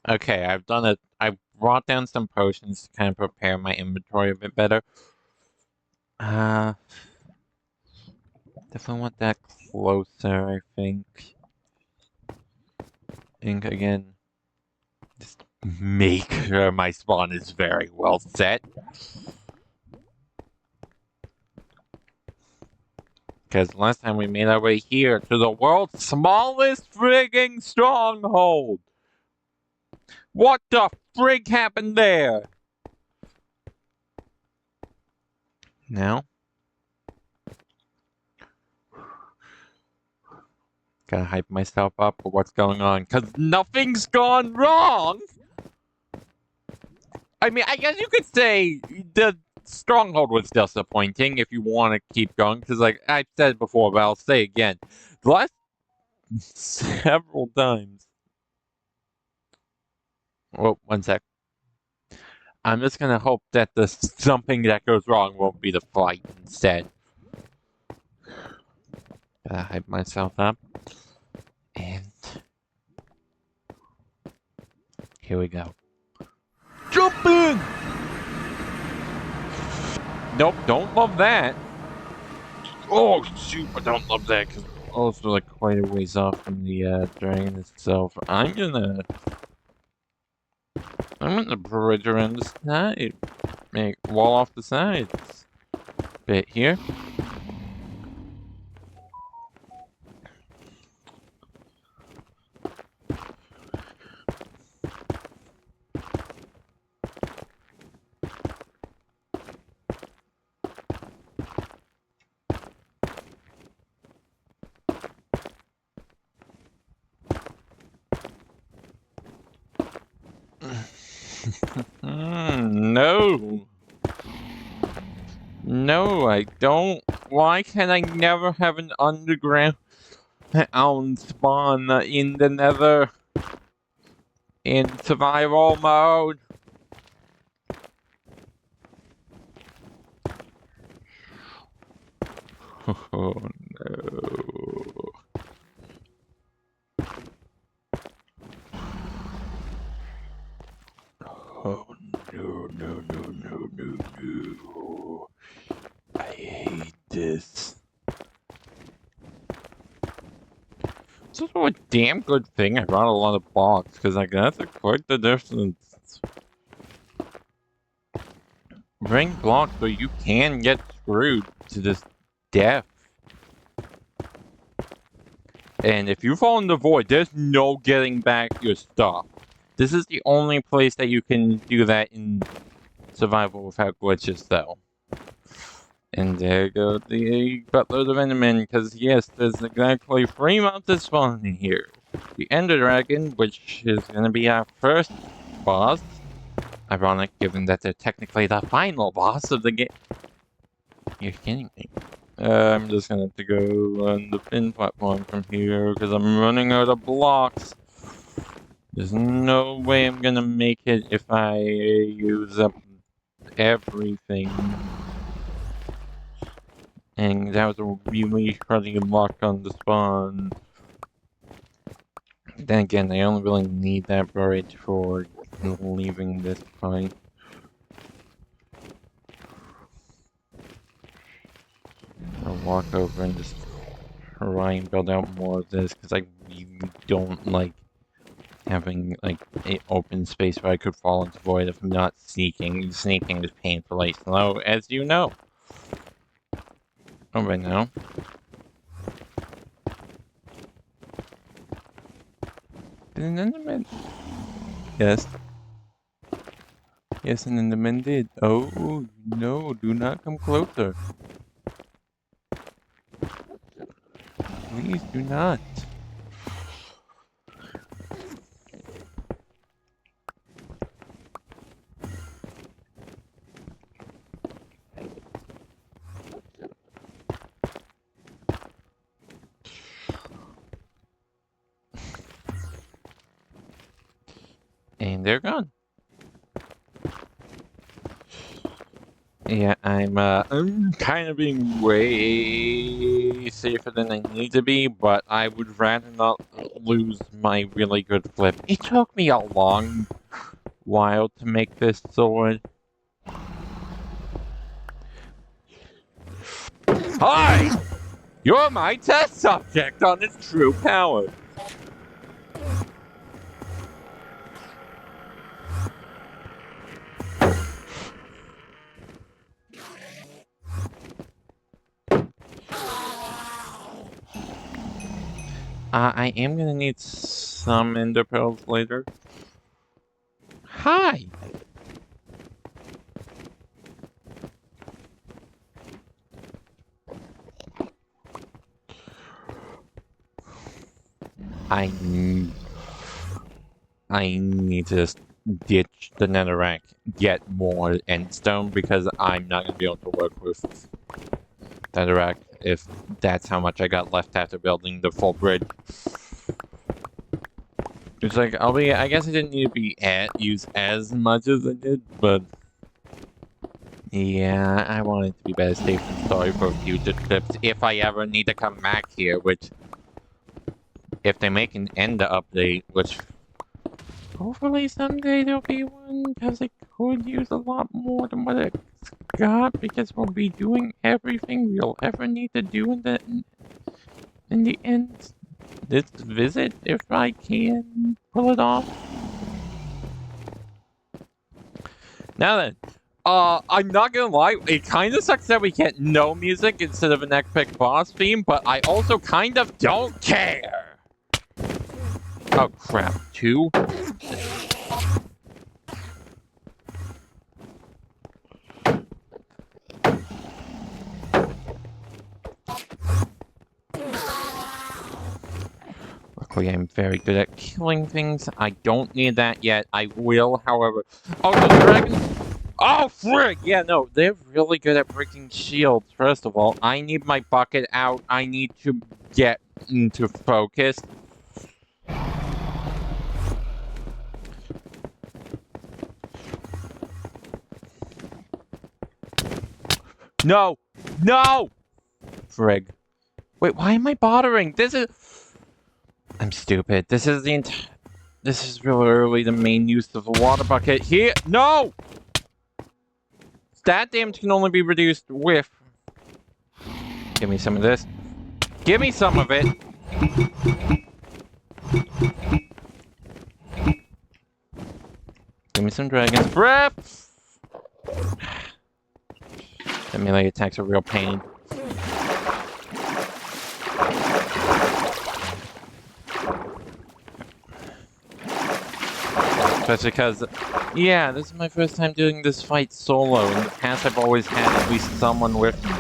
Okay, I've done it. I brought down some potions to kind of prepare my inventory a bit better. Uh, definitely want that closer, I think. And again, just make sure my spawn is very well set. Because last time we made our way here to the world's smallest frigging stronghold. What the frig happened there? Now, gotta hype myself up for what's going on. Because nothing's gone wrong! I mean, I guess you could say the stronghold was disappointing if you want to keep going. Because, like I've said before, but I'll say again. The last several times. Well, one sec. I'm just gonna hope that the something that goes wrong won't be the fight instead. Gotta hype myself up. And here we go. Jump in! Nope, don't love that. Oh, shoot, I don't love that because also like quite a ways off from the dragon itself. I'm gonna bridge around the side. Make wall off the sides. Bit here. No. No, I don't. Why can I never have an underground spawn in the nether in survival mode? Oh no. Oh no, no, no, no, no, no. I hate this. It's also a damn good thing I brought a lot of blocks, because like that's quite the distance. Bring blocks so you can get screwed to this death. And if you fall in the void, there's no getting back your stuff. This is the only place that you can do that in survival without glitches, though. And there goes the buttload of Endermen, because yes, there's exactly 3 monsters spawning here. The Ender Dragon, which is going to be our first boss. Ironic, given that they're technically the final boss of the game. You're kidding me. I'm just gonna have to go on the pin platform from here, because I'm running out of blocks. There's no way I'm gonna make it if I use up everything. And that was a really cruddy luck on the spawn. Then again, I only really need that bridge for leaving this fight. I'll walk over and just try and build out more of this, because I really don't like having like an open space where I could fall into void if I'm not sneaking. Sneaking is painfully slow, as you know. Oh, right now. Did an Enderman? Yes. Yes, an Enderman did. Oh, no, do not come closer. Please do not. And they're gone. Yeah, I'm kind of being way safer than I need to be, but I would rather not lose my really good flip. It took me a long while to make this sword. Hi! You're my test subject on its true power. I am gonna need some ender pearls later. Hi! I need to ditch the netherrack, get more endstone, because I'm not gonna be able to work with netherrack if that's how much I got left after building the full bridge. It's like, I guess I didn't need to be use as much as I did, but yeah, I want it to be better safe than sorry for future trips if I ever need to come back here, which, if they make an ender update, which hopefully someday there'll be one, because it could use a lot more than what it's got, because we'll be doing everything we'll ever need to do in the end. This visit, if I can pull it off. Now then, I'm not gonna lie, it kind of sucks that we get no music instead of an epic boss theme, but I also kind of don't care! Oh crap, 2? Luckily, I'm very good at killing things. I don't need that yet. I will, however. Oh, the dragon! Oh, frig! Yeah, no, they're really good at breaking shields, first of all. I need my bucket out. I need to get into focus. No! No! Frig. Wait, why am I bothering? This is... I'm stupid. This is really the main use of the water bucket. Here! No! That damage can only be reduced with... Give me some of this. Give me some of it! Give me some dragon's breath! The melee attacks are a real pain. Especially because, yeah, this is my first time doing this fight solo. In the past, I've always had at least someone with me.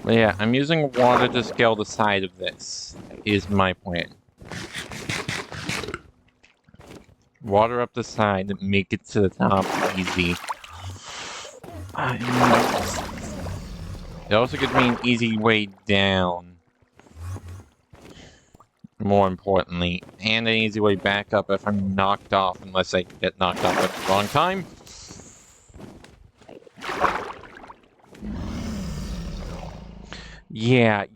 But yeah, I'm using water to scale the side of this, is my plan. Water up the side, make it to the top easy. It also gives me an easy way down. More importantly, and an easy way back up if I'm knocked off, unless I get knocked off at the wrong time. Yeah,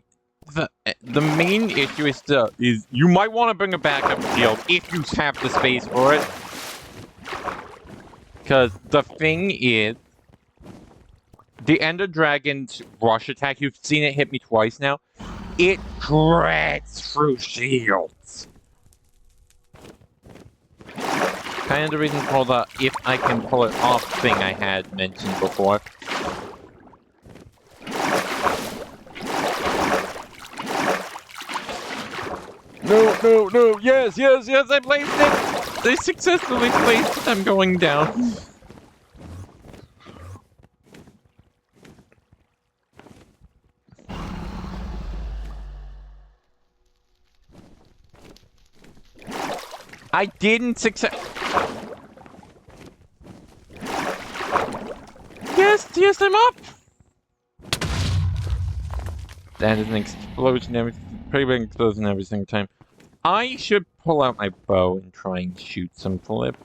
the main issue is you might want to bring a backup shield if you have the space for it. Because the thing is, the Ender Dragon's rush attack, you've seen it hit me twice now, it shreds through shields. Kind of the reason for the if I can pull it off thing I had mentioned before. No, yes, I placed it! They successfully placed it, I'm going down. I didn't success. Yes, I'm up! That is an explosion pretty big explosion every single time. I should pull out my bow and try and shoot some flip.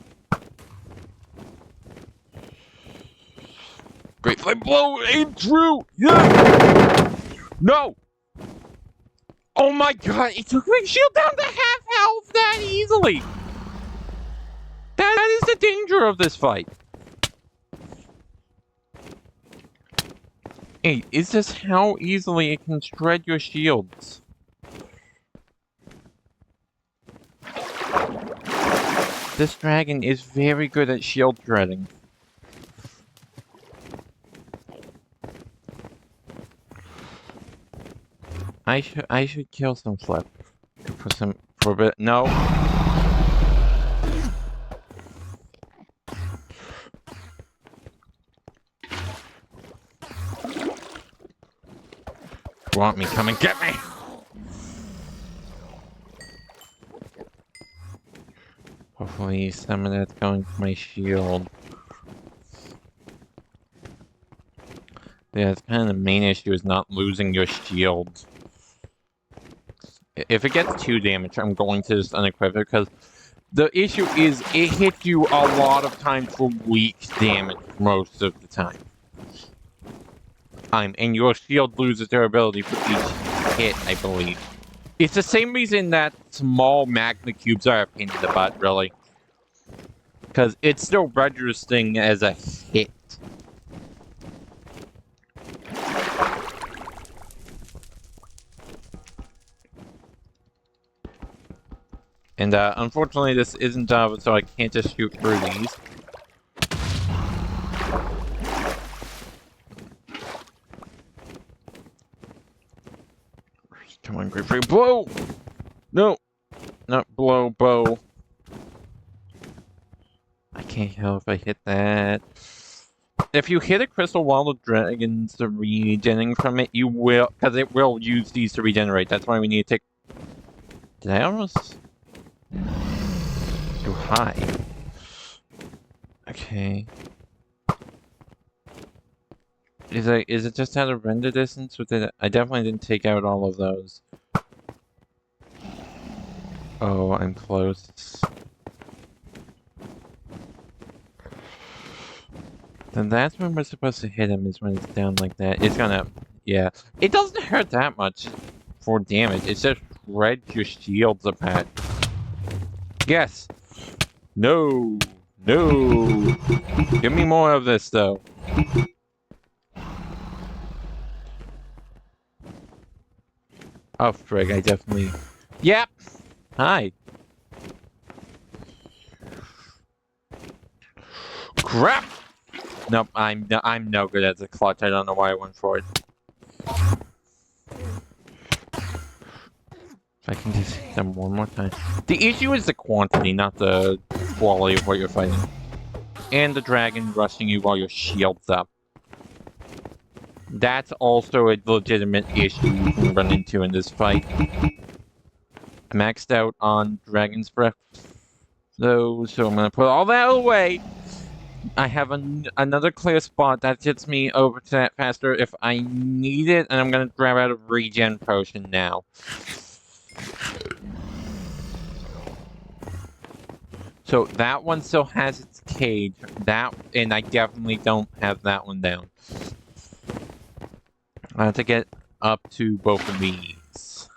Great flame blow! Aim true! Yeah! No! Oh my god, it took my shield down to half health that easily! That is the danger of this fight. Hey, is this how easily it can shred your shields? This dragon is very good at shield shredding. I should kill some flip. For a bit. No. Want me? Come and get me! Hopefully some of that's going to my shield. Yeah, it's kind of the main issue is not losing your shield. If it gets 2 damage, I'm going to just unequip it, because the issue is it hits you a lot of times for weak damage most of the time. And your shield loses their ability for each hit, I believe. It's the same reason that small magma cubes are a pain in the butt, really. Because it's still registering as a hit. And unfortunately this isn't Java, so I can't just shoot through these. Come on, great free blow! No! Not blow, bow. I can't tell if I hit that. If you hit a crystal while the dragon's regenerating from it, you will, because it will use these to regenerate. That's why we need to take... Did I almost... Too high. Okay. Is it just out of render distance with it? I definitely didn't take out all of those. Oh, I'm close. Then that's when we're supposed to hit him, is when it's down like that. It's gonna... Yeah. It doesn't hurt that much for damage. It just shreds your shields apart. Yes! No! No! Give me more of this, though. Oh, frig, I definitely... Yep! Hi! Crap! Nope, I'm no good at the clutch. I don't know why I went for it. If I can just hit them one more time. The issue is the quantity, not the quality of what you're fighting. And the dragon rushing you while your shield's up. That's also a legitimate issue you can run into in this fight. I maxed out on Dragon's Breath, though, so I'm gonna put all that away. I have another clear spot that gets me over to that faster if I need it, and I'm gonna grab out a regen potion now. So that one still has its cage, and I definitely don't have that one down. I have to get up to both of these.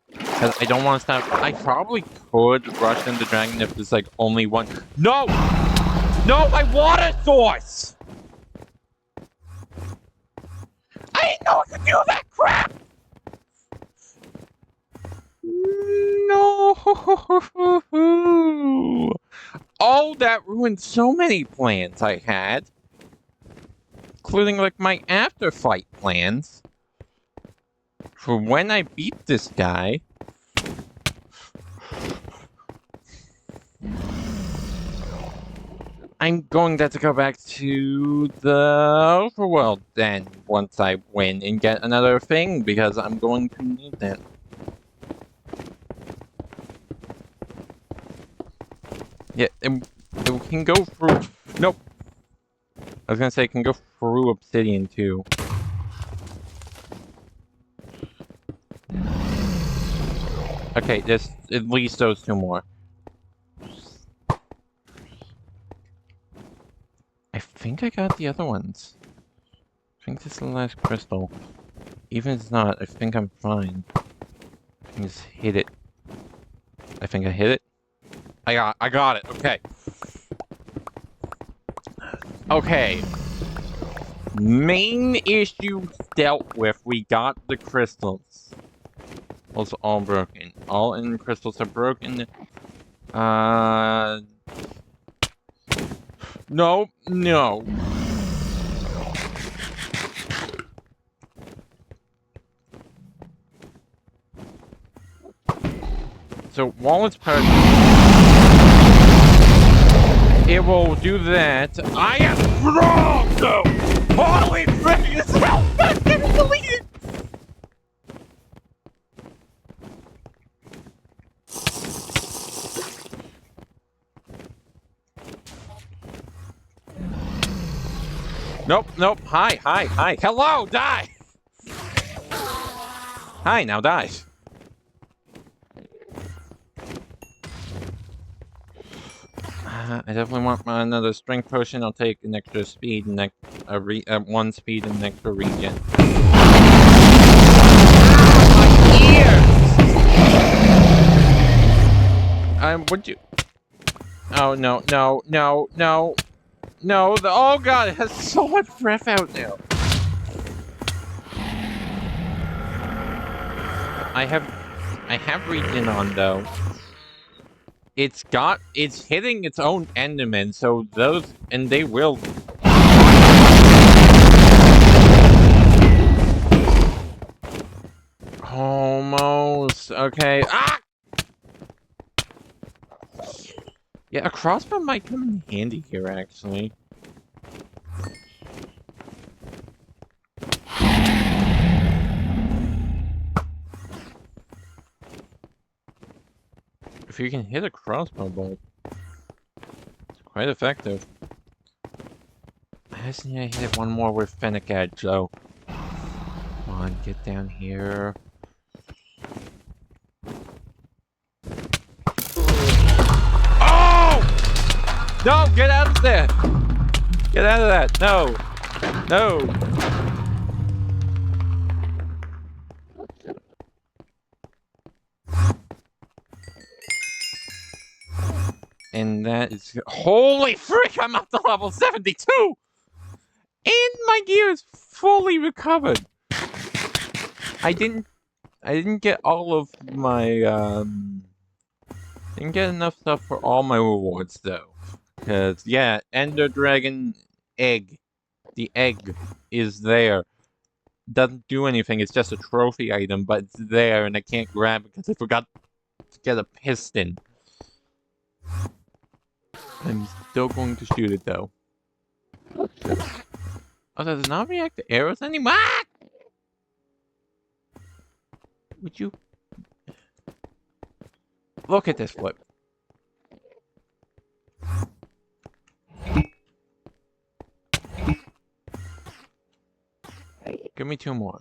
Because I don't want to stop. I probably could rush into Dragon if there's like only one. No! No, my water source! I didn't know I could do that crap! No! Oh, that ruined so many plans I had. Including like my after fight plans. For when I beat this guy. I'm going to go back to the overworld then, once I win and get another thing, because I'm going to need that. Yeah, it can go through... Nope. I was gonna say it can go through obsidian too. Okay, there's at least those two more. I think I got the other ones. I think this is the last crystal. Even if it's not, I think I'm fine. I can just hit it. I think I hit it. I got it. Okay. Okay. Main issue dealt with. We got the crystals. Those are all broken. All end crystals are broken. No, no. So while it's present, it will do that. I am strong, though. Holy frick! This is how fast getting deleted. Nope, nope. Hi, hi, hi. Hello, die. Hi, now die. I definitely want another strength potion. I'll take an extra speed and one speed and an extra regen. Would you? Oh no, no, no, no, no! Oh god, it has so much breath out now. I have regen on though. It's hitting its own Enderman, so they will. Almost. Okay. Ah! Yeah, a crossbow might come in handy here, actually. If you can hit a crossbow bolt, it's quite effective. I just need to hit one more with Fennec Edge, though. Come on, get down here. Oh! No, get out of there! Get out of that! No! No! And that is... Holy frick! I'm up to level 72! And my gear is fully recovered! I didn't get all of my, didn't get enough stuff for all my rewards, though. Because, yeah, Ender Dragon Egg. The egg is there. Doesn't do anything, it's just a trophy item, but it's there, and I can't grab it because I forgot to get a piston. I'm still going to shoot it, though. Oh, does it not react to arrows anymore? Ah! Would you... Look at this flip. Give me two more.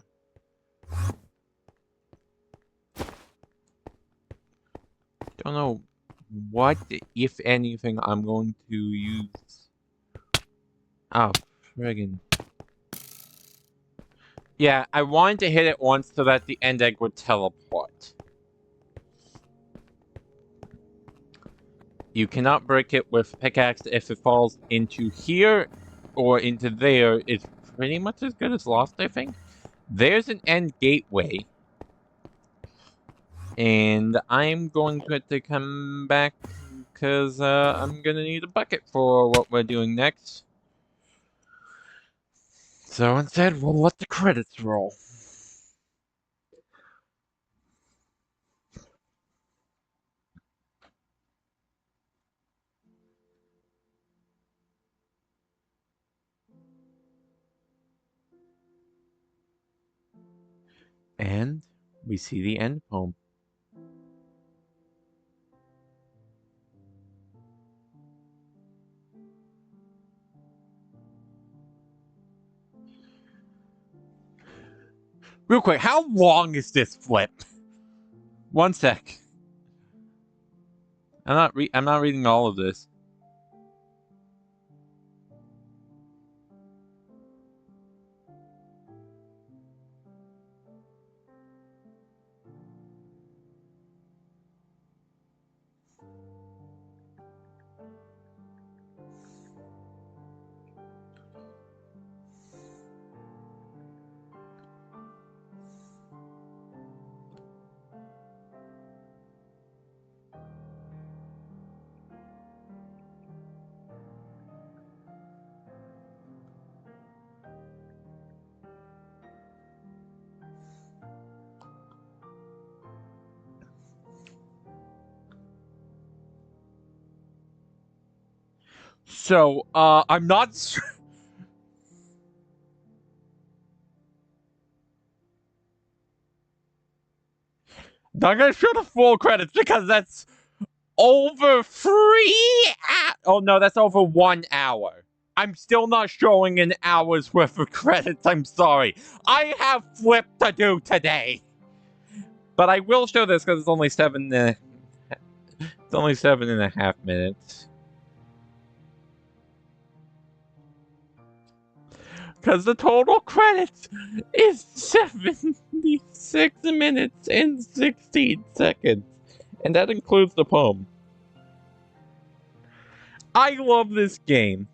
Don't know what, if anything, I'm going to use. Oh, friggin'. Yeah, I wanted to hit it once so that the end egg would teleport. You cannot break it with pickaxe. If it falls into here or into there, it's pretty much as good as lost, I think. There's an end gateway. And I'm going to have to come back because I'm going to need a bucket for what we're doing next. So instead, we'll let the credits roll. And we see the end poem. Real quick, how long is this flip? One sec. I'm not reading all of this. So, I'm not sure. Not gonna show the full credits because that's over 3 oh no, that's over 1 hour. I'm still not showing an hour's worth of credits, I'm sorry. I have flip to do today. But I will show this because it's only 7.5 minutes. Because the total credits is 76 minutes and 16 seconds. And that includes the poem. I love this game.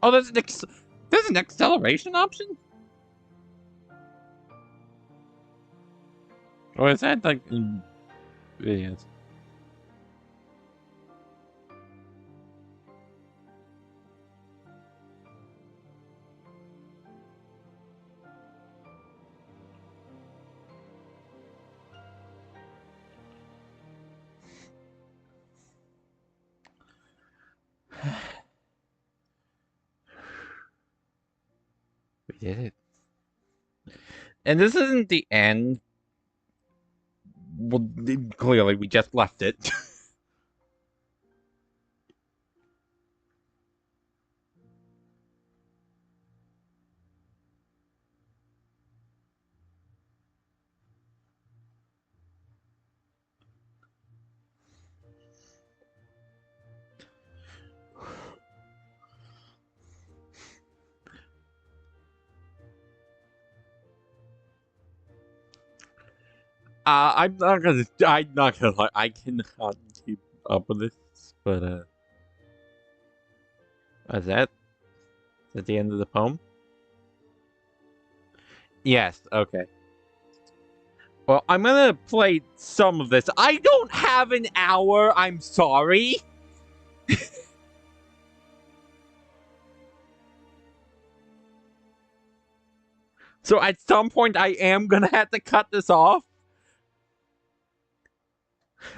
Oh, there's an acceleration option? Or is that like in videos? We did it. And this isn't the end. Well, clearly we just left it. I'm not gonna lie, I cannot keep up with this, but is that the end of the poem? Yes, okay. Well, I'm gonna play some of this. I don't have an hour, I'm sorry. So at some point I am gonna have to cut this off.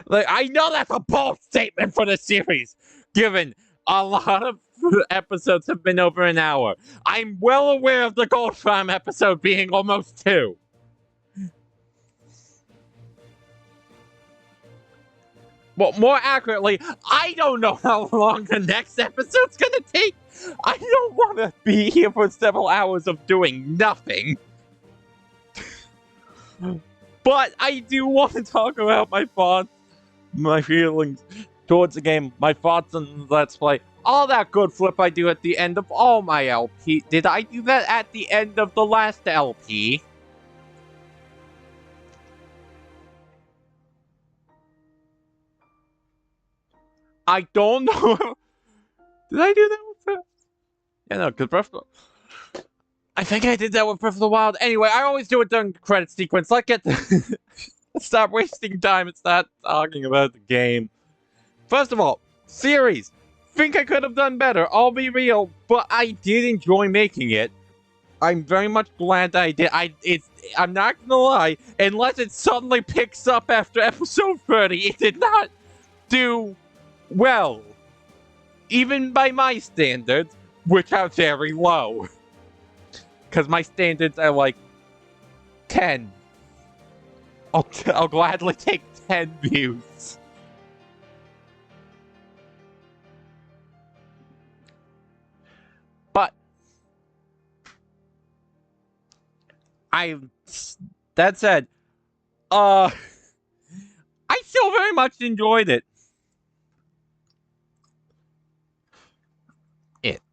Like, I know that's a bold statement for the series, given a lot of episodes have been over an hour. I'm well aware of the Gold Farm episode being almost 2. Well, more accurately, I don't know how long the next episode's gonna take. I don't want to be here for several hours of doing nothing. But I do want to talk about my thoughts, my feelings towards the game, my thoughts on Let's Play, all that good flip I do at the end of all my LP. Did I do that at the end of the last LP? I don't know. Did I do that with that? Yeah, no, because Breath of the... I think I did that with Breath of the Wild. Anyway, I always do it during the credit sequence. Let's get to... Stop wasting time and start talking about the game. First of all, series. Think I could have done better, I'll be real, but I did enjoy making it. I'm very much glad I did. I'm not gonna lie, unless it suddenly picks up after episode 30, it did not do well. Even by my standards, which are very low. Because my standards are like 10. I'll gladly take 10 views. But that said, still very much enjoyed it.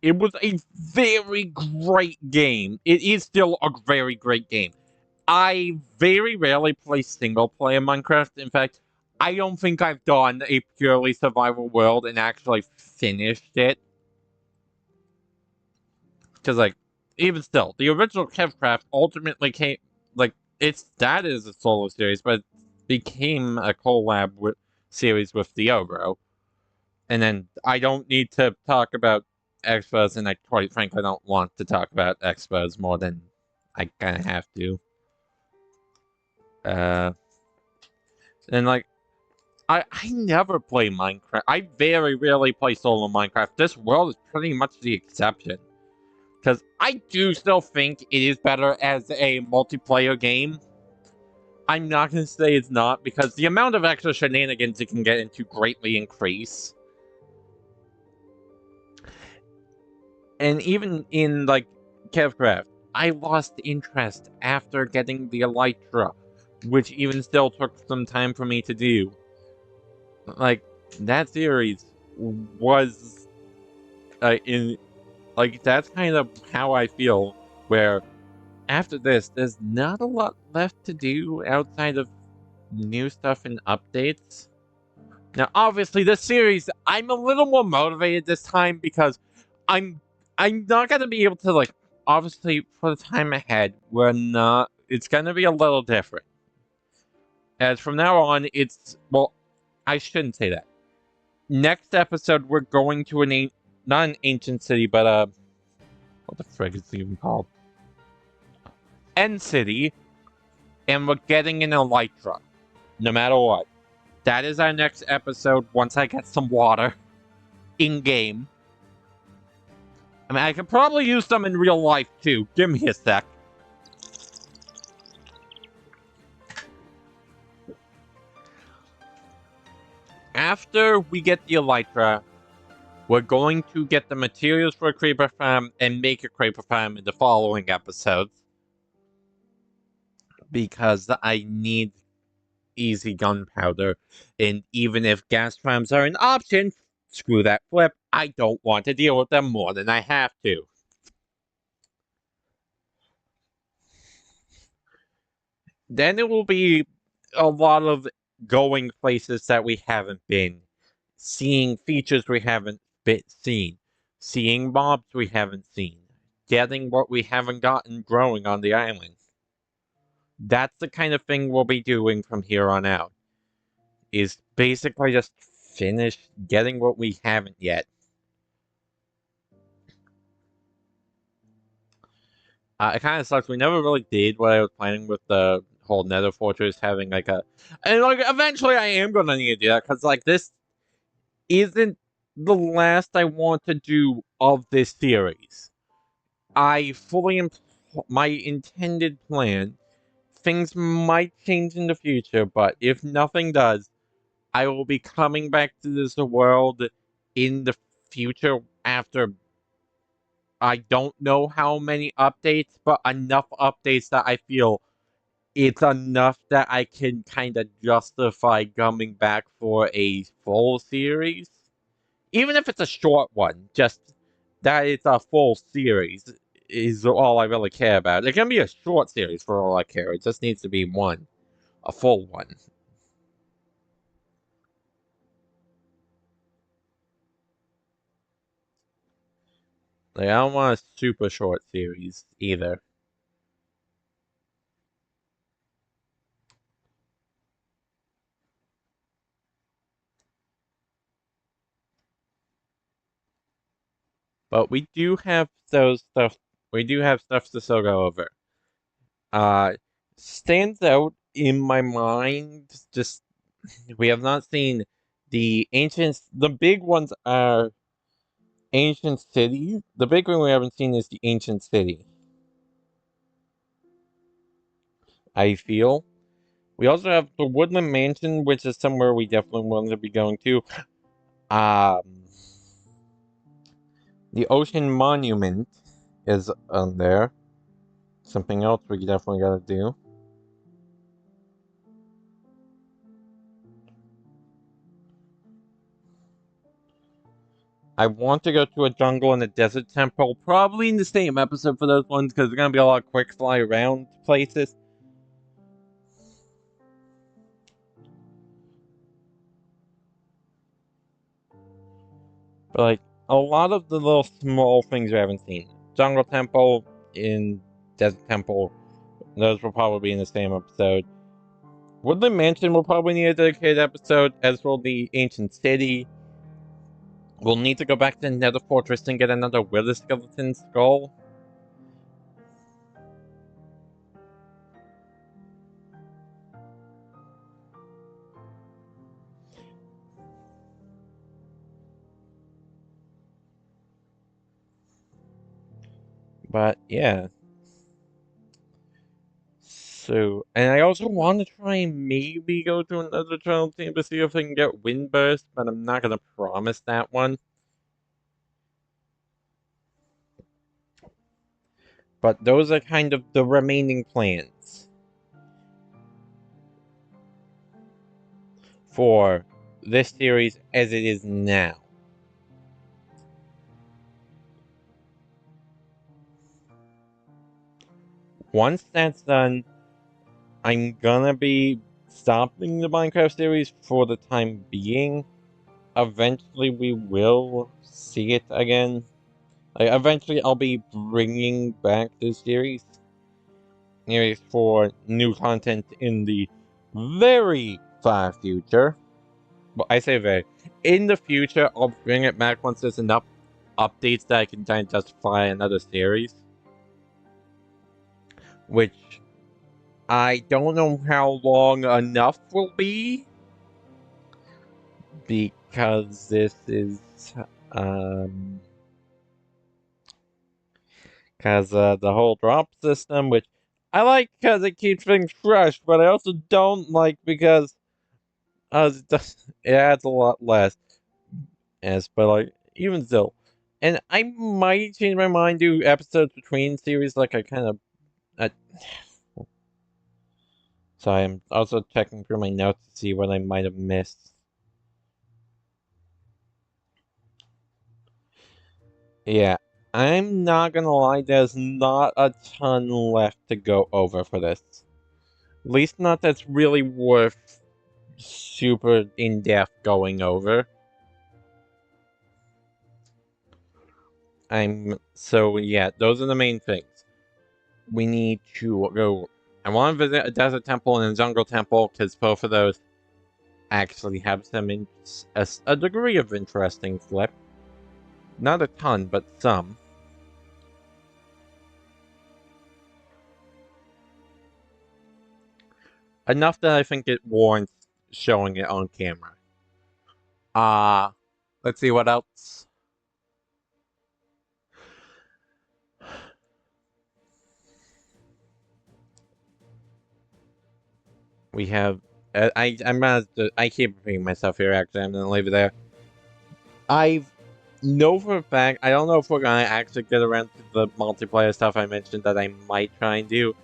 It was a very great game. It is still a very great game. I very rarely play single player Minecraft. In fact, I don't think I've done a purely survival world and actually finished it. Because, like, even still, the original KevCraft ultimately came, like, it started as a solo series, but it became a collab series with Diablo. And then I don't need to talk about expos, and I quite frankly don't want to talk about expos more than I kind of have to. And like, I never play Minecraft. I very rarely play solo Minecraft. This world is pretty much the exception. Because I do still think it is better as a multiplayer game. I'm not going to say it's not, because the amount of extra shenanigans it can get into greatly increase. And even in, like, KevCraft, I lost interest after getting the Elytra, which even still took some time for me to do. Like, that series was that's kind of how I feel, where after this, there's not a lot left to do outside of new stuff and updates. Now, obviously, this series, I'm a little more motivated this time because I'm not gonna be able to, like, obviously, for the time ahead, it's gonna be a little different. As from now on, well, I shouldn't say that. Next episode, we're going to not an ancient city, but, what the frick is it even called? End City, and we're getting an Elytra, no matter what. That is our next episode once I get some water in-game. I mean, I could probably use some in real life, too. Give me a sec. After we get the Elytra, we're going to get the materials for a creeper farm and make a creeper farm in the following episodes. Because I need easy gunpowder. And even if gas farms are an option, screw that flip. I don't want to deal with them more than I have to. Then it will be a lot of going places that we haven't been, seeing features we haven't seen, seeing mobs we haven't seen, getting what we haven't gotten growing on the island. That's the kind of thing we'll be doing from here on out, is basically just finish getting what we haven't yet. It kind of sucks. We never really did what I was planning with the whole Nether Fortress having like and like eventually I am gonna need to do that, because like this isn't the last I want to do of this series. I fully my intended plan. Things might change in the future, but if nothing does, I will be coming back to this world in the future after I don't know how many updates, but enough updates that I feel it's enough that I can kind of justify coming back for a full series. Even if it's a short one, just that it's a full series is all I really care about. It can be a short series for all I care. It just needs to be one, a full one. Like, I don't want a super short series either. But we do have those stuff. We do have stuff to still go over. Stands out in my mind. Just we have not seen the ancient. The big ones are ancient city. The big one we haven't seen is the ancient city. I feel. We also have the Woodland Mansion, which is somewhere we definitely want to be going to. The Ocean Monument is on there. Something else we definitely gotta do. I want to go to a jungle and a desert temple, probably in the same episode for those ones, because there's going to be a lot of quick fly around places. But, like, a lot of the little small things we haven't seen. Jungle temple, in desert temple, those will probably be in the same episode. Woodland Mansion will probably need a dedicated episode, as will the Ancient City. We'll need to go back to the Nether Fortress and get another Wither Skeleton skull. But, yeah. So, and I also want to try and maybe go to another trial team to see if I can get Windburst, but I'm not going to promise that one. But those are kind of the remaining plans for this series as it is now. Once that's done, I'm gonna be stopping the Minecraft series for the time being. Eventually, we will see it again. Like, eventually, I'll be bringing back this series for new content in the very far future. Well, I say very. In the future, I'll bring it back once there's enough updates that I can try and justify another series. Which I don't know how long enough will be. Because this is, because the whole drop system, which I like because it keeps things fresh, but I also don't like because it adds a lot less. Yes, but like, even still. And I might change my mind, do episodes between series, like I kind of. Uh, so I'm also checking through my notes to see what I might have missed. Yeah, I'm not gonna lie, there's not a ton left to go over for this. At least not that's really worth super in-depth going over. So yeah, those are the main things. We need to go. I want to visit a desert temple and a jungle temple because both of those actually have some a degree of interesting flip. Not a ton, but some. Enough that I think it warrants showing it on camera. Let's see what else. We have. I keep repeating myself here. Actually, I'm gonna leave it there. I know for a fact. I don't know if we're gonna actually get around to the multiplayer stuff I mentioned that I might try and do.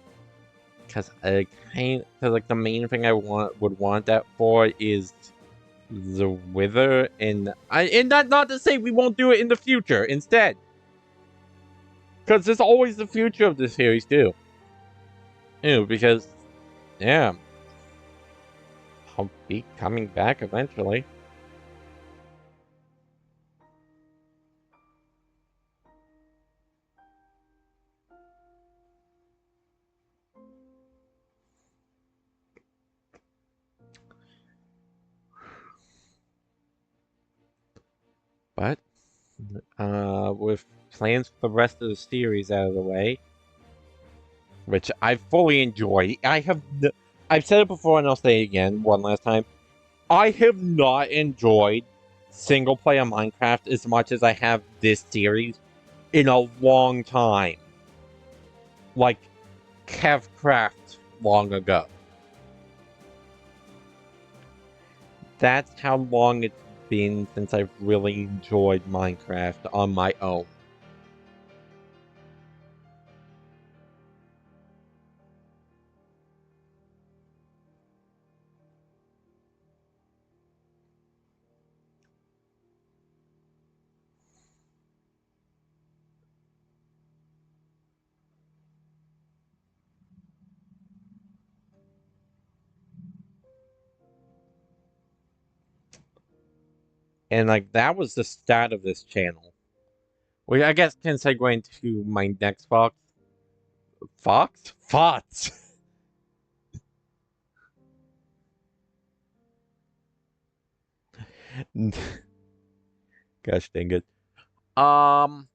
Because like the main thing I would want that for is the Wither, and not to say we won't do it in the future. Instead, because there's always the future of the series too. Because yeah, I'll be coming back eventually. But with plans for the rest of the series out of the way, which I fully enjoy, I've said it before and I'll say it again one last time. I have not enjoyed single player Minecraft as much as I have this series in a long time. Like Kevcraft long ago. That's how long it's been since I've really enjoyed Minecraft on my own. And like that was the start of this channel. Well, I guess can segue into my next Fox. Gosh dang it. Um,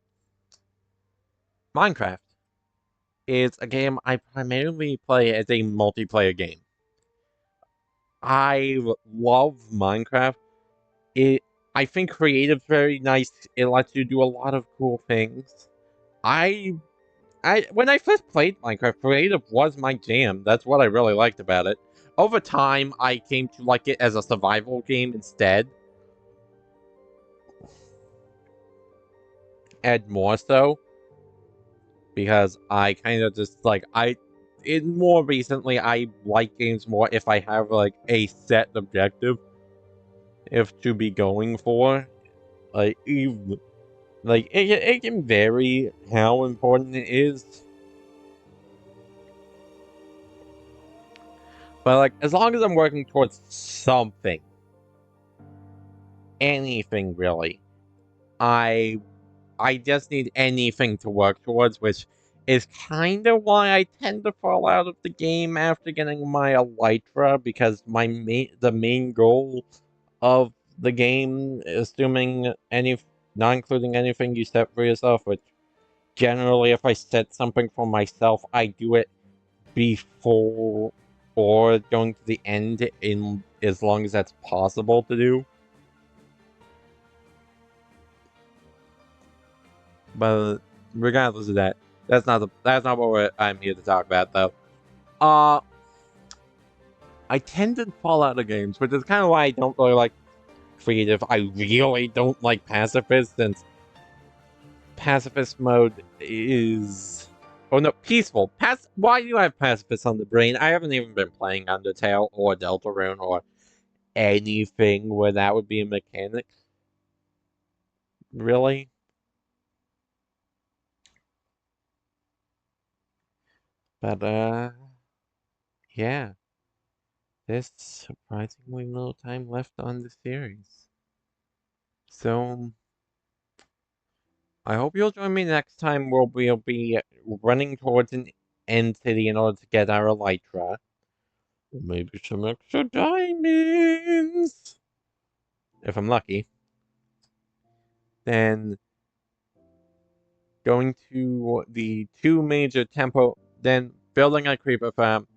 Minecraft is a game I primarily play as a multiplayer game. I love Minecraft. It, I think creative's very nice. It lets you do a lot of cool things. I, when I first played Minecraft, creative was my jam. That's what I really liked about it. Over time, I came to like it as a survival game instead. And more so, because I kind of just like more recently I like games more if I have like a set objective if to be going for like even like it can vary how important it is, but like as long as I'm working towards something, anything really, I I just need anything to work towards, which is kind of why I tend to fall out of the game after getting my Elytra, because the main goal of the game, assuming not including anything you set for yourself, which generally if I set something for myself, I do it before or going to the end in as long as that's possible to do. But regardless of that, that's not what I'm here to talk about though. Uh I tend to fall out of games, which is kind of why I don't really like creative. I really don't like pacifist, since pacifist mode is no, peaceful. Why do you have pacifist on the brain? I haven't even been playing Undertale or Deltarune or anything where that would be a mechanic. Really? But yeah. There's surprisingly little time left on the series. So, I hope you'll join me next time where we'll be running towards an end city in order to get our Elytra. Maybe some extra diamonds! If I'm lucky. Then, going to the two major temple, then building a creeper farm,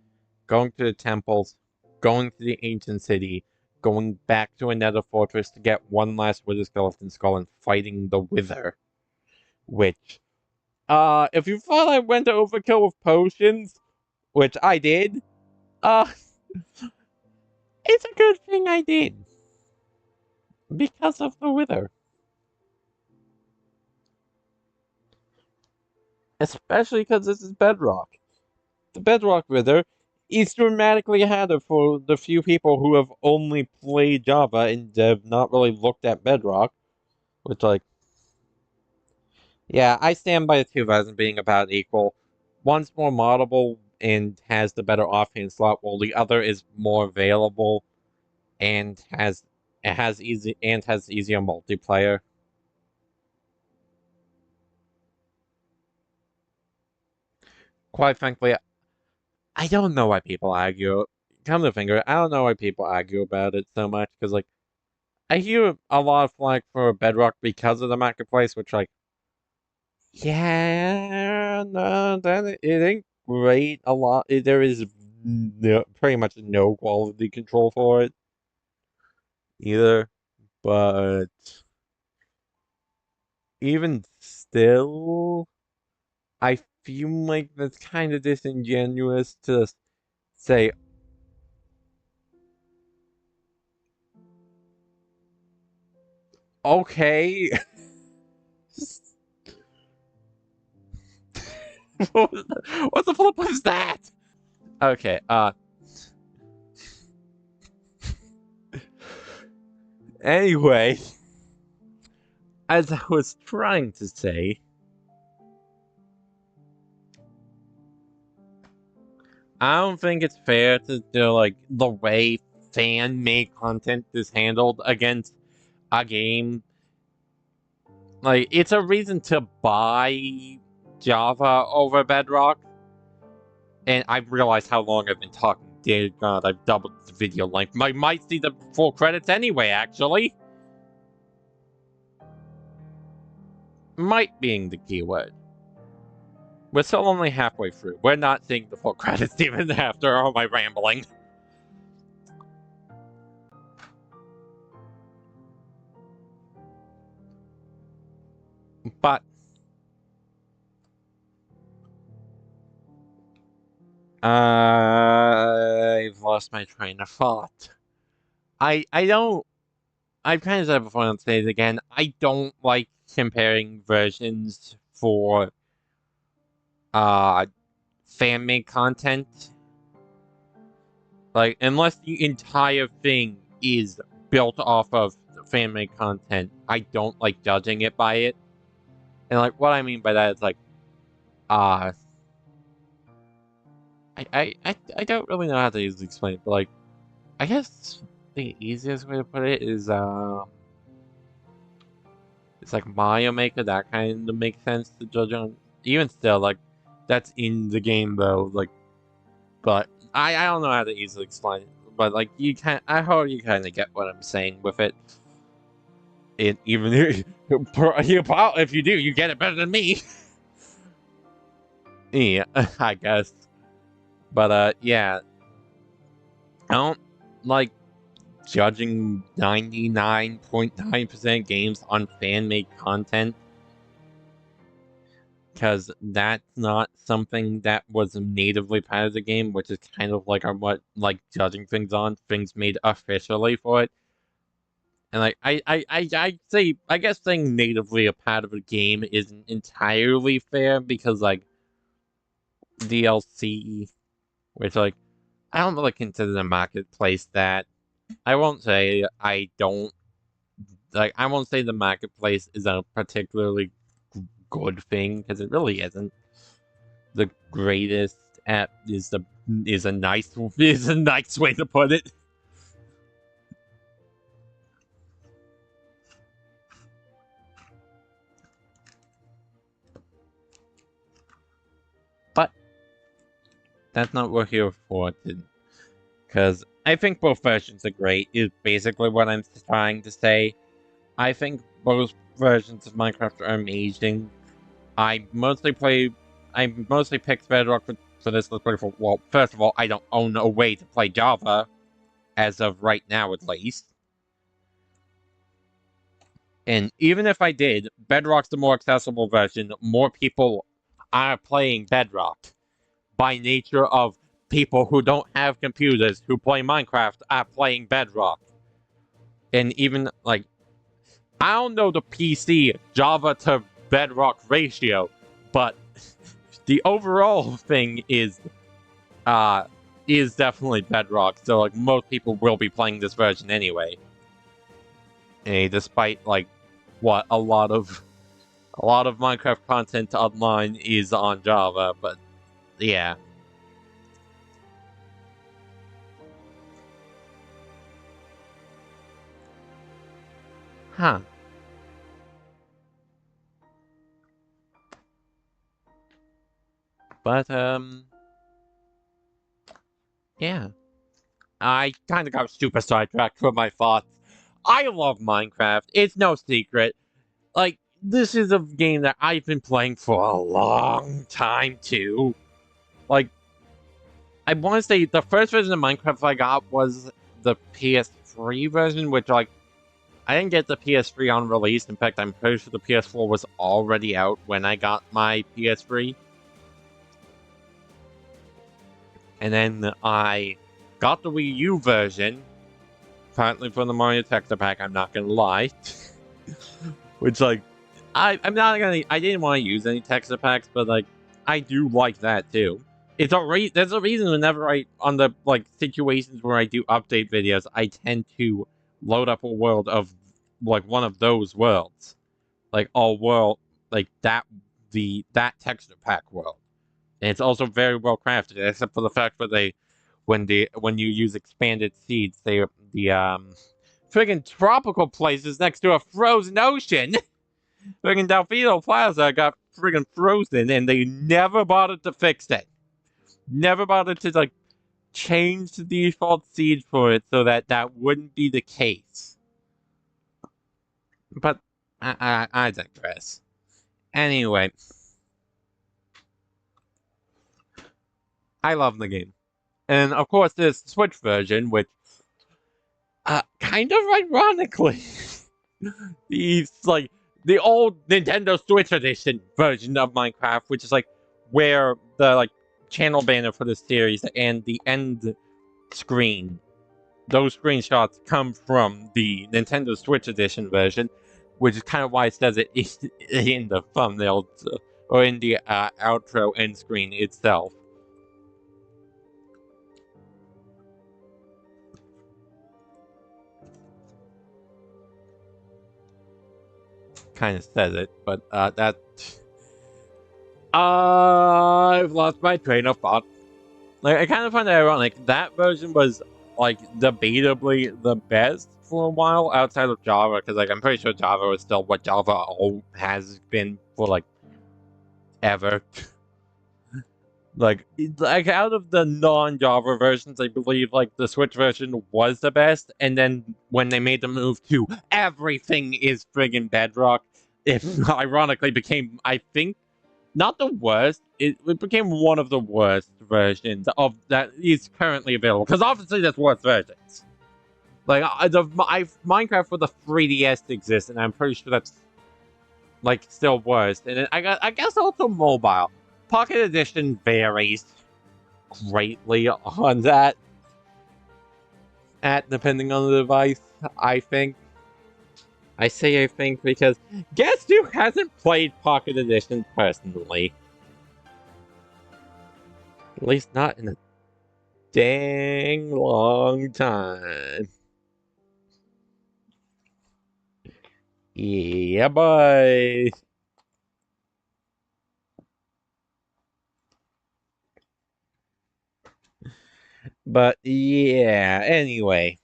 going to the temples, going to the ancient city, going back to another fortress to get one last Wither Skeleton Skull and fighting the Wither. Which, if you thought I went to overkill with potions, which I did, uh, it's a good thing I did. Because of the Wither. Especially because this is Bedrock. The Bedrock Wither is dramatically harder for the few people who have only played Java and have not really looked at Bedrock. Which, like, yeah, I stand by the two versions being about equal. One's more moddable and has the better offhand slot, while the other is more available and has easier multiplayer. Quite frankly, I don't know why people argue. Come to think of it, I don't know why people argue about it so much, because like I hear a lot of flack for Bedrock because of the marketplace, which like yeah, no, that it ain't great. There is pretty much no quality control for it either. But even still, I feel like that's kind of disingenuous to say, okay. What the flip was that? Okay, anyway, as I was trying to say, I don't think it's fair to do like the way fan made content is handled against a game. Like, it's a reason to buy Java over Bedrock. And I realize how long I've been talking. Dear God, I've doubled the video length. I might see the full credits anyway, actually. Might being the keyword. We're still only halfway through. We're not seeing the full credits even after all my rambling. But I've lost my train of thought. I don't. I've kind of said it before, and I'll say it again. I don't like comparing versions for fan-made content. Like, unless the entire thing is built off of fan-made content, I don't like judging it by it. And like, what I mean by that is like, I don't really know how to easily explain it, but like, I guess the easiest way to put it is it's like Mario Maker. That kind of makes sense to judge on. Even still, like, that's in the game though. Like, but I don't know how to easily explain it. But like, you can, I hope you kind of get what I'm saying with it. It even if you do, you get it better than me. Yeah, I guess. But yeah, I don't like judging 99.9% games on fan-made content, because that's not something that was natively part of the game, which is kind of like what like judging things on things made officially for it. And like I say, I guess saying natively a part of a game isn't entirely fair, because like DLC, which like I don't really consider the marketplace that. I won't say I don't like. I won't say the marketplace is a particularly good thing, because it really isn't. The greatest app is a nice way to put it. But that's not what we're here for, because I think both versions are great. Is basically what I'm trying to say. I think both versions of Minecraft are amazing. I mostly picked Bedrock for this. Well, first of all, I don't own a way to play Java, as of right now at least. And even if I did, Bedrock's the more accessible version. More people are playing Bedrock by nature of people who don't have computers who play Minecraft are playing Bedrock. And even like, I don't know the PC Java to Bedrock ratio, but the overall thing is definitely Bedrock. So like, most people will be playing this version anyway. Despite like what a lot of Minecraft content online is on Java, but yeah. Huh. But yeah. I kind of got super sidetracked from my thoughts. I love Minecraft. It's no secret. Like, this is a game that I've been playing for a long time, too. Like, I want to say the first version of Minecraft I got was the PS3 version, which, like, I didn't get the PS3 on release. In fact, I'm pretty sure the PS4 was already out when I got my PS3. And then I got the Wii U version, partly for the Mario Texture Pack, I'm not gonna lie. Which, like, I'm not gonna, I didn't want to use any texture packs, but, like, I do like that, too. There's a reason whenever on the, like, situations where I do update videos, I tend to load up a world of, like, one of those worlds. Like, that texture pack world. And it's also very well crafted, except for the fact that when you use expanded seeds, friggin' tropical places next to a frozen ocean. Friggin' Delfino Plaza got friggin' frozen, and they never bothered to fix it. Never bothered to, like, change the default seed for it so that that wouldn't be the case. But I digress. Anyway, I love the game. And of course, there's the Switch version, which, kind of ironically, the old Nintendo Switch Edition version of Minecraft, which is like where the like channel banner for the series and the end screen, those screenshots come from the Nintendo Switch Edition version, which is kind of why it says it in the thumbnail or in the outro end screen itself. Kind of says it, but I've lost my train of thought. Like, I kind of find it ironic. That version was, like, debatably the best for a while outside of Java, because, like, I'm pretty sure Java was still what Java has been for, like, ever. like, out of the non-Java versions, I believe, like, the Switch version was the best, and then when they made the move to everything is friggin' Bedrock, it ironically became, I think, not the worst. It became one of the worst versions of that is currently available. Because obviously there's worse versions. Like, Minecraft for the 3DS exists, and I'm pretty sure that's, like, still worse. And I guess also mobile. Pocket Edition varies greatly on that. Depending on the device, I think. I say I think because guess who hasn't played Pocket Edition personally? At least not in a dang long time. Yeah, boy. But yeah, anyway.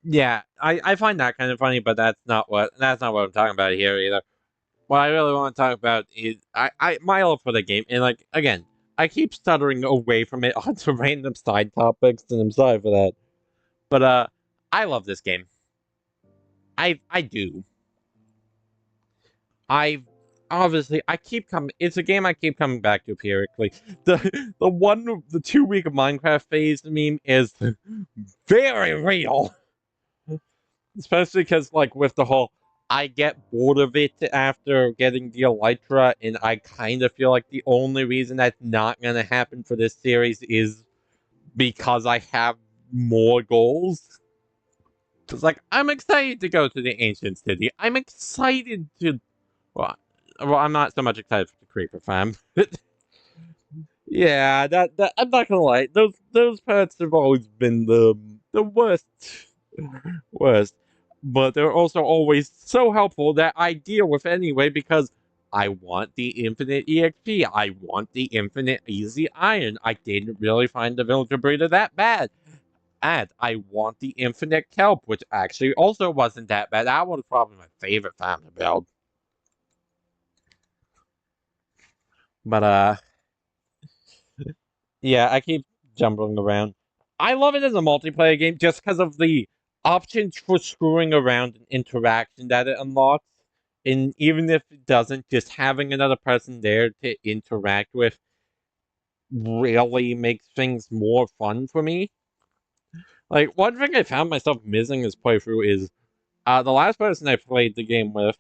Yeah, I find that kind of funny, but that's not what I'm talking about here either. What I really want to talk about is my love for the game, and like again, I keep stuttering away from it onto random side topics, and I'm sorry for that. But I love this game. I do. I obviously I keep coming. It's a game I keep coming back to periodically. The 2 week of Minecraft phase meme is very real, especially because like with the whole. I get bored of it after getting the Elytra, and I kind of feel like the only reason that's not going to happen for this series is because I have more goals. Because, like, I'm excited to go to the Ancient City. I'm excited to. Well, I'm not so much excited for the Creeper Farm. yeah, that I'm not gonna lie. Those parts have always been the worst, worst. But they're also always so helpful that I deal with anyway because I want the infinite EXP. I want the infinite easy iron. I didn't really find the villager breeder that bad. And I want the infinite kelp, which actually also wasn't that bad. That was probably my favorite farm to build. But yeah, I keep jumbling around. I love it as a multiplayer game just because of the options for screwing around and interaction that it unlocks. And even if it doesn't, just having another person there to interact with really makes things more fun for me. Like, one thing I found myself missing this playthrough is the last person I played the game with,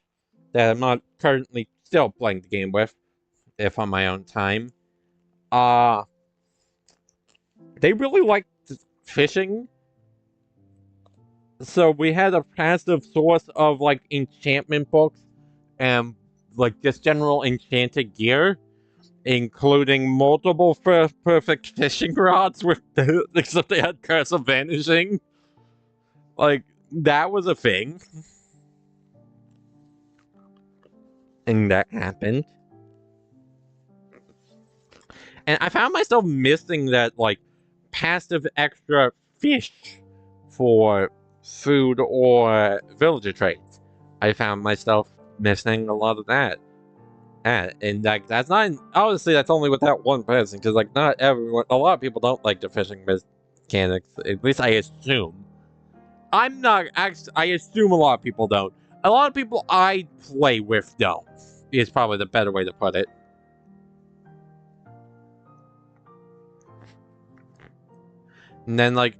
that I'm not currently still playing the game with, if on my own time, they really liked fishing. So we had a passive source of like enchantment books and like just general enchanted gear, including multiple perfect fishing rods with except they had Curse of Vanishing. Like that was a thing. And that happened. And I found myself missing that, like, passive extra fish for food or villager traits. I found myself missing a lot of that. And like, that's not, obviously, that's only with that one person, because, like, not everyone, a lot of people don't like the fishing mechanics, at least I assume. I'm not, actually, I assume a lot of people don't. A lot of people I play with don't, is probably the better way to put it. And then, like,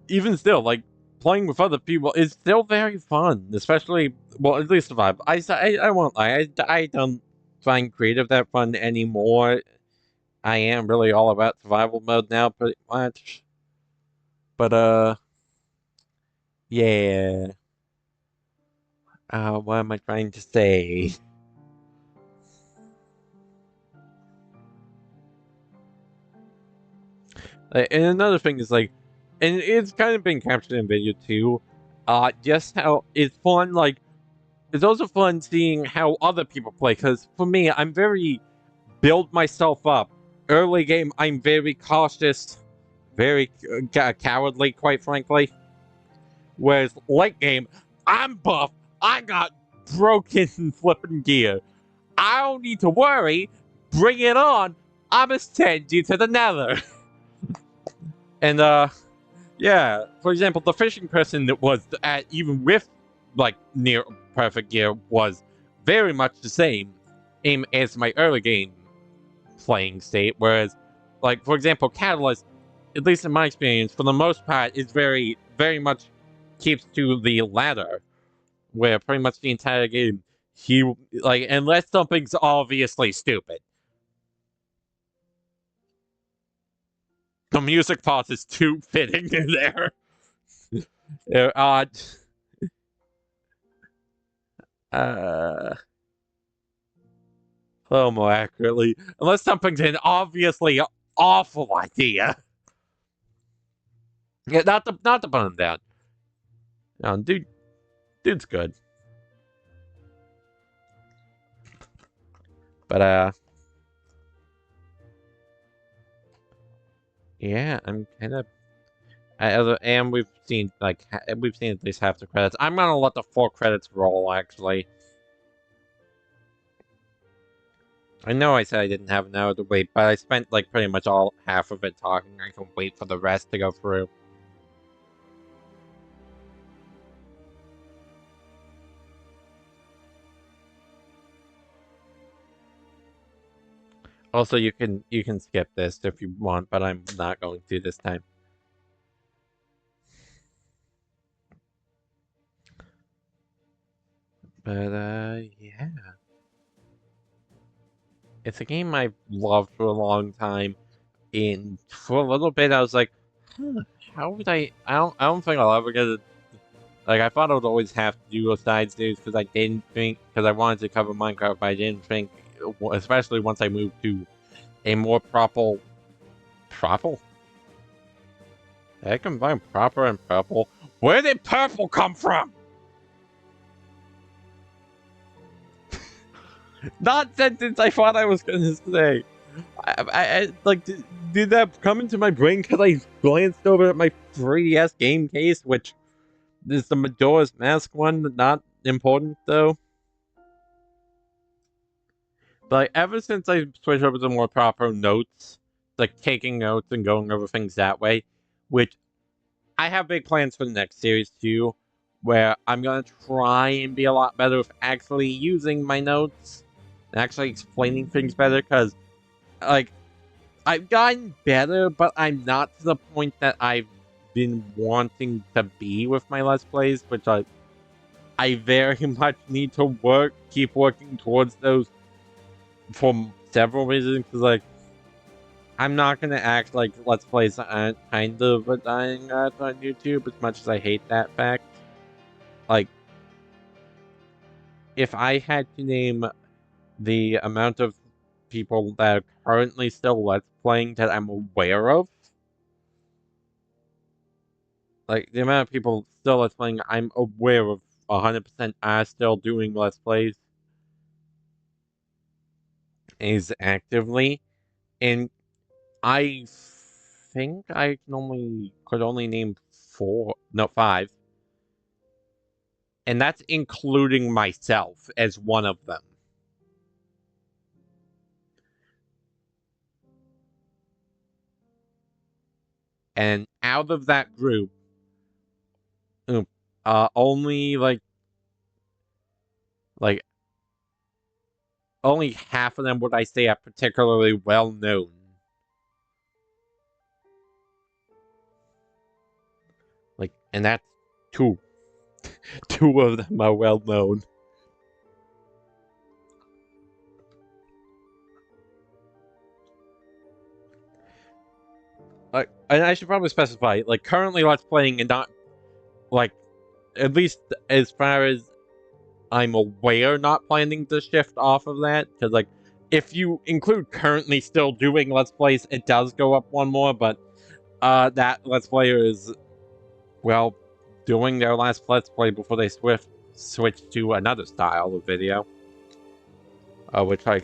even still, like, playing with other people is still very fun, especially, well, at least Survive. I won't lie, I don't find creative that fun anymore. I am really all about survival mode now, pretty much. But, yeah. What am I trying to say? And another thing is, like, and it's kind of been captured in video too, just how it's fun, like, it's also fun seeing how other people play, because for me, I'm very build myself up. Early game, I'm very cautious, very cowardly, quite frankly. Whereas late game, I'm buff, I got broken flipping gear. I don't need to worry, bring it on, I'ma send you to the nether. And, yeah, for example, the fishing person that was at, even with, like, near perfect gear, was very much the same aim as my early game playing state, whereas, like, for example, Catalyst, at least in my experience, for the most part, is very, very much keeps to the ladder, where pretty much the entire game, he, like, unless something's obviously stupid. The music pause is too fitting in there. uh, a little more accurately, unless something's an obviously awful idea. Yeah, not to put him down. No, dude's good. But yeah, I'm kind of. And we've seen we've seen at least half the credits. I'm gonna let the 4 credits roll. Actually, I know I said I didn't have an hour to wait, but I spent like pretty much all half of it talking. I can wait for the rest to go through. Also, you can skip this if you want, but I'm not going to this time. But yeah. It's a game I've loved for a long time, and for a little bit I was like, huh, how would I don't think I'll ever get it. Like, I thought I would always have to do a side series because I didn't think, because I wanted to cover Minecraft, but I didn't think, especially once I moved to a more proper, I combine proper and purple? Where did purple come from? Not sentence I thought I was gonna say. I like, did that come into my brain because I glanced over at my 3DS game case, which is the Majora's Mask one, not important though. But like, ever since I switched over to more proper notes, like taking notes and going over things that way, which I have big plans for the next series too, where I'm gonna try and be a lot better with actually using my notes and actually explaining things better, because, like, I've gotten better, but I'm not to the point that I've been wanting to be with my Let's Plays, which I very much need to keep working towards those for several reasons, because, like, I'm not gonna act like Let's Plays aren't kind of a dying art on YouTube, as much as I hate that fact. Like, if I had to name the amount of people that are currently still Let's Playing that I'm aware of, like, the amount of people still Let's Playing I'm aware of 100% are still doing Let's Plays is actively, and I think I could only name 5. And that's including myself as one of them. And out of that group, only only half of them would I say are particularly well known. And that's 2. 2 of them are well known. And I should probably specify, currently Let's Playing and not, at least as far as I'm aware, not planning to shift off of that, because, if you include currently still doing Let's Plays, it does go up one more, but, that Let's Player is, well, doing their last Let's Play before they switch to another style of video. Which, I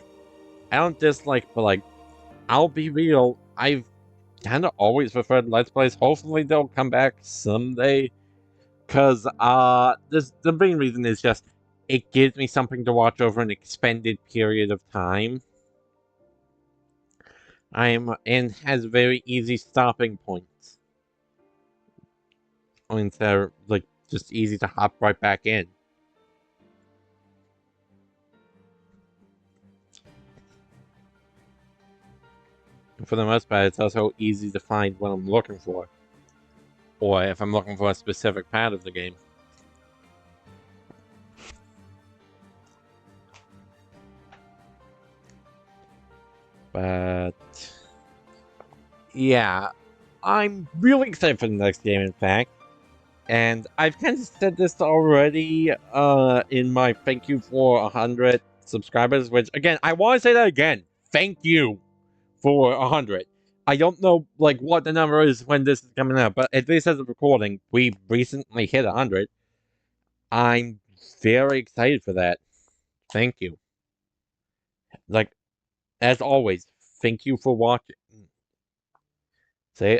don't dislike, but, I'll be real, I've kind of always preferred Let's Plays. Hopefully they'll come back someday. Because, the main reason is just, it gives me something to watch over an extended period of time. And has very easy stopping points. They're, just easy to hop right back in. And for the most part, it's also easy to find what I'm looking for. Or if I'm looking for a specific part of the game. But yeah, I'm really excited for the next game, in fact. And I've kind of said this already in my thank you for 100 subscribers, which, again, I want to say that again. Thank you for 100. I don't know, what the number is when this is coming out, but at least as a recording, we recently hit 100. I'm very excited for that. Thank you. As always, thank you for watching.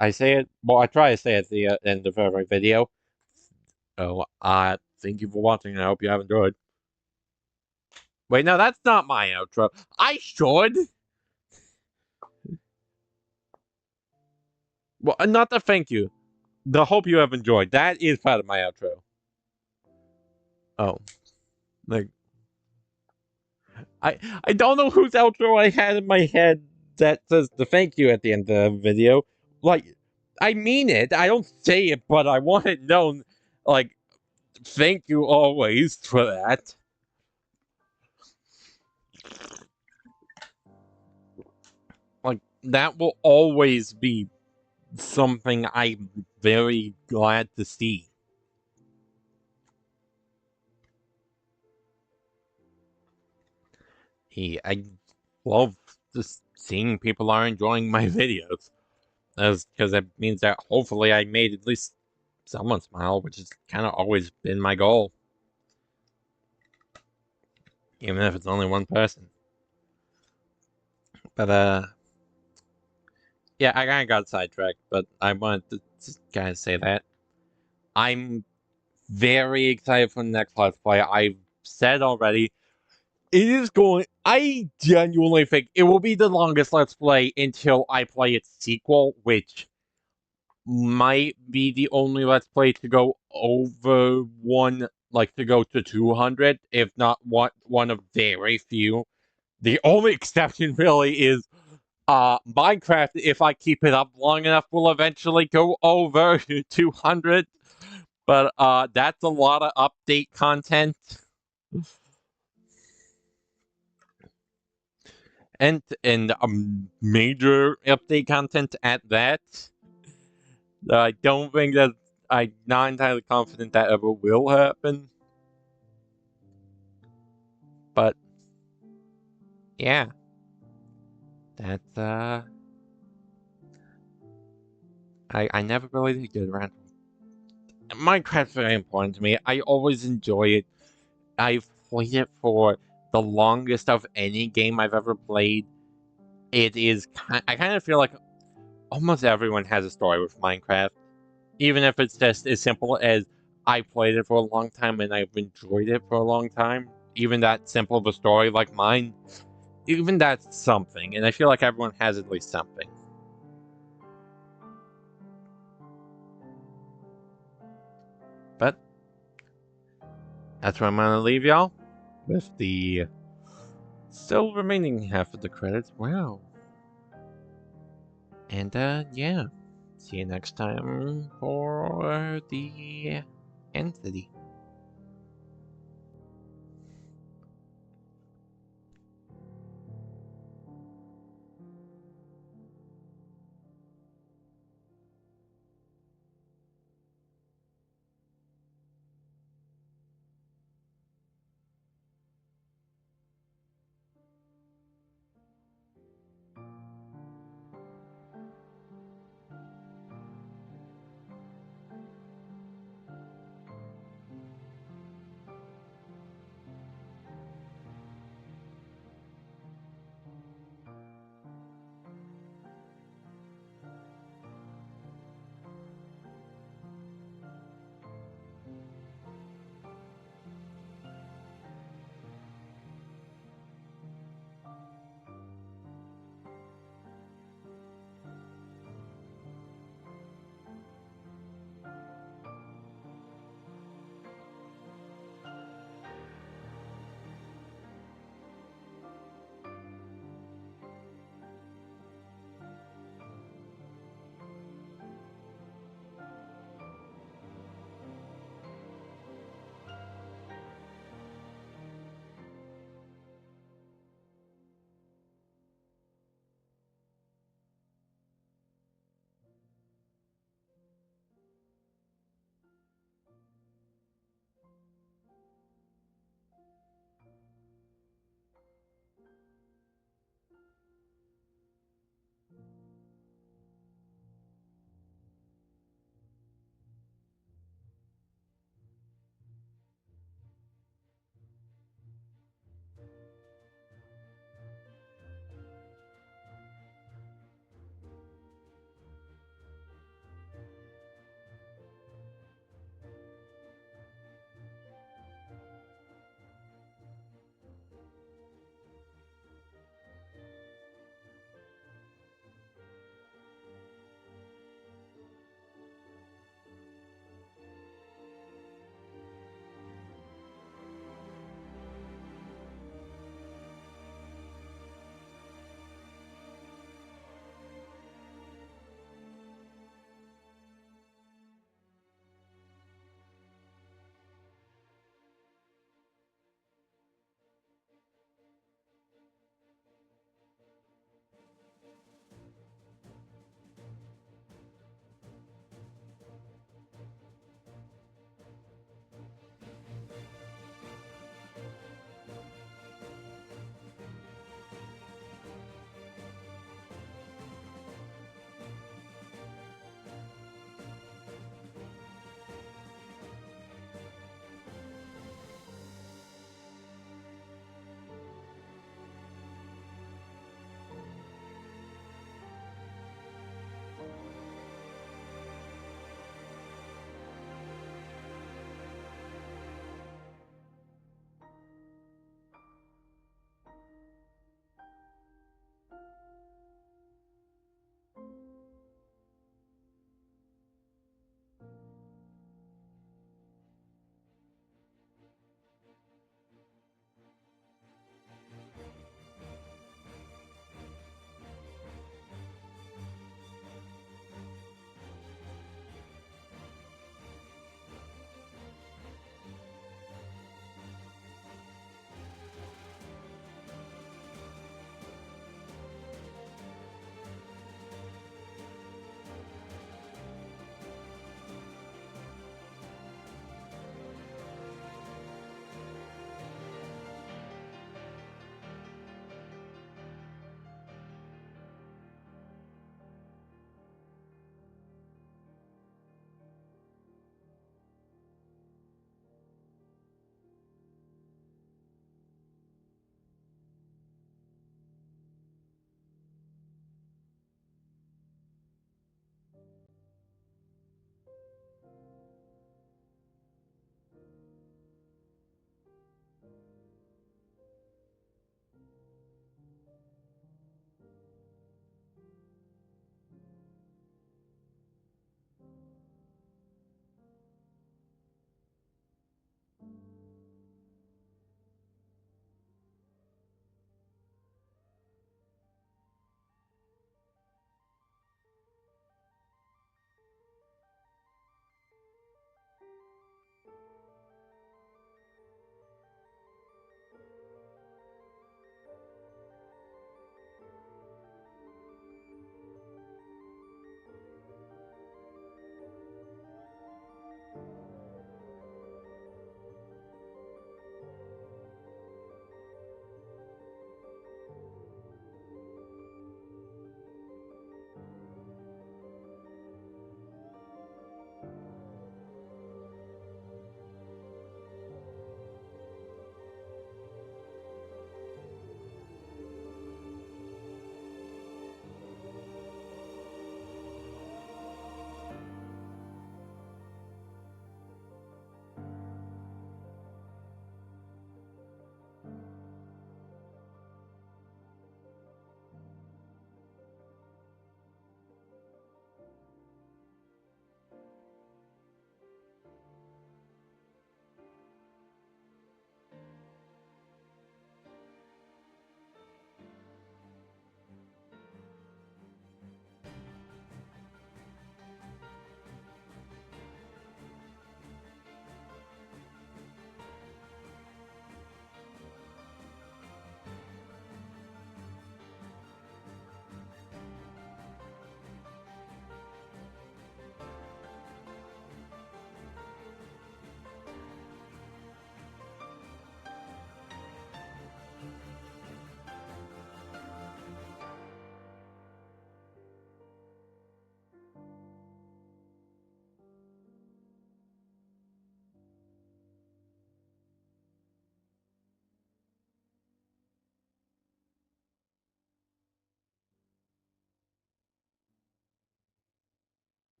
I say it, well, I try to say it at the end of every video. So, thank you for watching, and I hope you have enjoyed. Wait, no, that's not my outro. I should! Well, not the thank you. The hope you have enjoyed. That is part of my outro. Oh. I don't know whose outro I had in my head that says the thank you at the end of the video. I mean it. I don't say it, but I want it known. Thank you always for that. That will always be something I'm very glad to see. I love just seeing people are enjoying my videos. Because it means that hopefully I made at least someone smile, which has kind of always been my goal. Even if it's only one person. But, yeah, I kind of got sidetracked, but I wanted to just kind of say that. I'm very excited for the next Let's Play. I've said already, I genuinely think it will be the longest Let's Play until I play its sequel, which might be the only Let's Play to go over to go to 200, if not one of very few. The only exception really is Minecraft, if I keep it up long enough, will eventually go over 200. But that's a lot of update content. And major update content at that. I don't think that I'm not entirely confident that ever will happen. But yeah. That's I never really did get around. Minecraft's very important to me. I always enjoy it. I've played it for the longest of any game I've ever played. It is I kind of feel like almost everyone has a story with Minecraft. Even if it's just as simple as I played it for a long time and I've enjoyed it for a long time. Even that simple of a story like mine, even that's something. And I feel like everyone has at least something. But that's where I'm going to leave y'all with the still remaining half of the credits. Wow. And yeah. See you next time for the entity.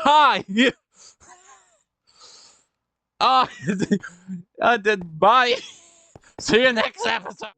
Hi! Ah, then bye! See you next episode!